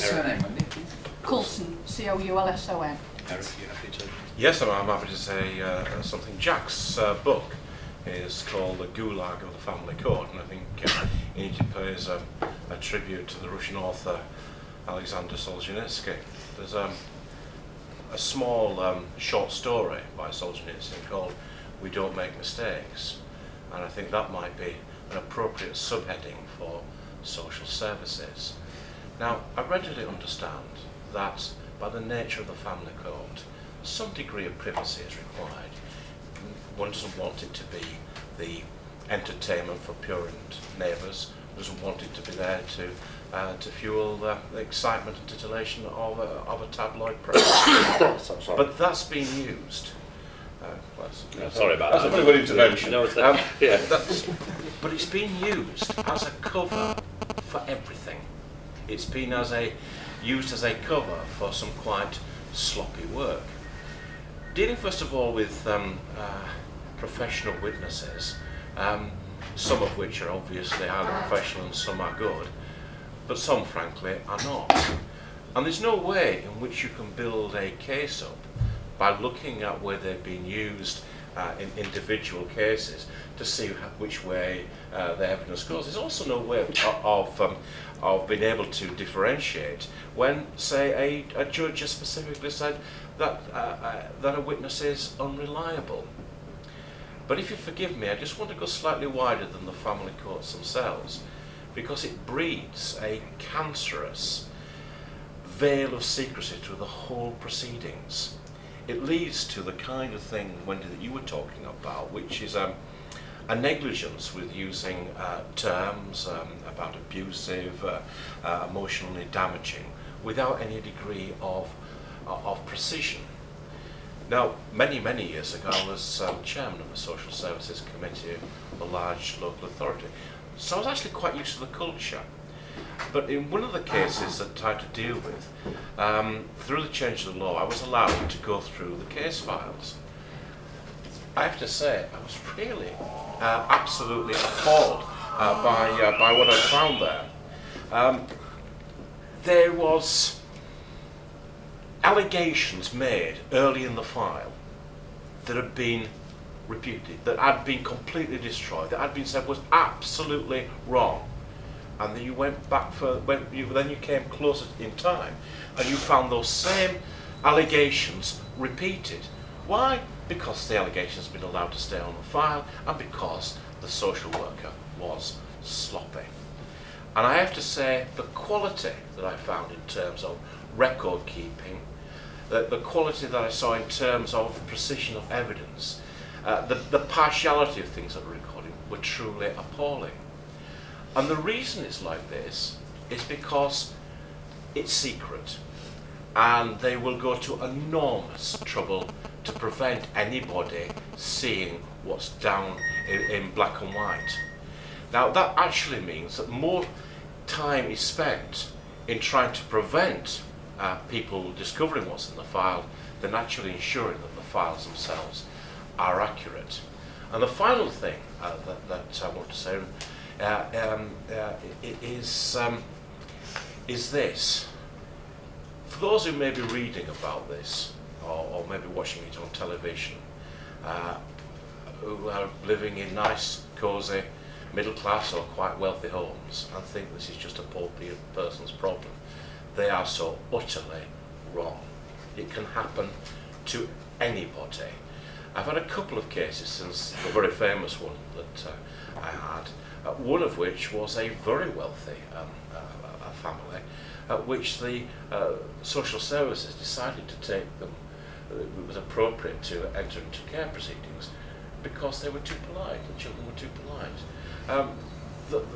surname, wouldn't you? Coulson, C-O-U-L-S-O-N. Eric, you happy to? Yes, I'm happy to say something. Jack's book is called The Gulag of the Family Court, and I think it pays a tribute to the Russian author Alexander Solzhenitsyn. There's a small short story by Solzhenitsyn called We Don't Make Mistakes, and I think that might be an appropriate subheading for social services. Now, I readily understand that by the nature of the family court, some degree of privacy is required. One doesn't want it to be the entertainment for purient neighbours, doesn't want it to be there to fuel the excitement and titillation of a tabloid press. But that's being used. Sorry about that's that. a very good intervention. No, but it's being used as a cover for everything. It's been used as a cover for some quite sloppy work. Dealing first of all with professional witnesses, some of which are obviously highly professional and some are good, but some frankly are not. And there's no way in which you can build a case up by looking at where they've been used in individual cases to see which way the evidence goes. There's also no way of being able to differentiate when, say, a judge has specifically said that a witness is unreliable. But if you forgive me, I just want to go slightly wider than the family courts themselves, because it breeds a cancerous veil of secrecy through the whole proceedings. It leads to the kind of thing, Wendy, that you were talking about, which is a negligence with using terms about abusive, emotionally damaging, without any degree of precision. Now, many years ago, I was chairman of the Social Services Committee of a large local authority, so I was actually quite used to the culture. But in one of the cases that I had to deal with, through the change of the law, I was allowed to go through the case files. I have to say, I was really absolutely appalled by what I found there. There was allegations made early in the file that had been reputed, that had been completely destroyed, that had been said was absolutely wrong. And then you went back then you came closer in time and you found those same allegations repeated. Why? Because the allegations had been allowed to stay on the file and because the social worker was sloppy. And I have to say, the quality that I found in terms of record keeping, the quality that I saw in terms of precision of evidence, the partiality of things that were recorded were truly appalling. And the reason it's like this is because it's secret, and they will go to enormous trouble to prevent anybody seeing what's down in black and white. Now, that actually means that more time is spent in trying to prevent people discovering what's in the file than actually ensuring that the files themselves are accurate. And the final thing that I want to say is this. For those who may be reading about this, or maybe watching it on television, who are living in nice, cosy, middle class or quite wealthy homes and think this is just a poor person's problem, they are so utterly wrong. It can happen to anybody. I've had a couple of cases since the very famous one that I had, one of which was a very wealthy family, at which the social services decided to take them, it was appropriate to enter into care proceedings because they were too polite, the children were too polite.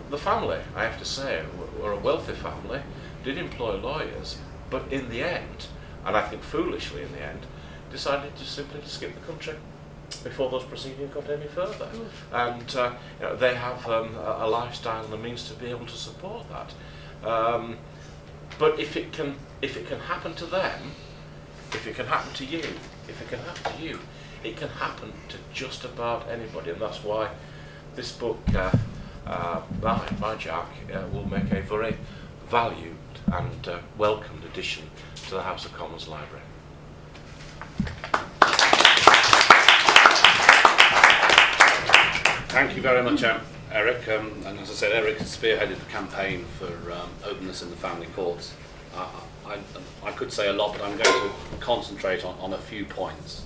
The family, I have to say, were a wealthy family, did employ lawyers, but in the end, and I think foolishly in the end, decided to simply skip the country before those proceedings got any further. And you know, they have a lifestyle and the means to be able to support that. But if it can happen to them, if it can happen to you, it can happen to just about anybody. And that's why this book by Jack will make a very valued and welcomed addition to the House of Commons Library. Thank you very much, Eric. And as I said, Eric has spearheaded the campaign for openness in the family courts. I could say a lot, but I'm going to concentrate on a few points.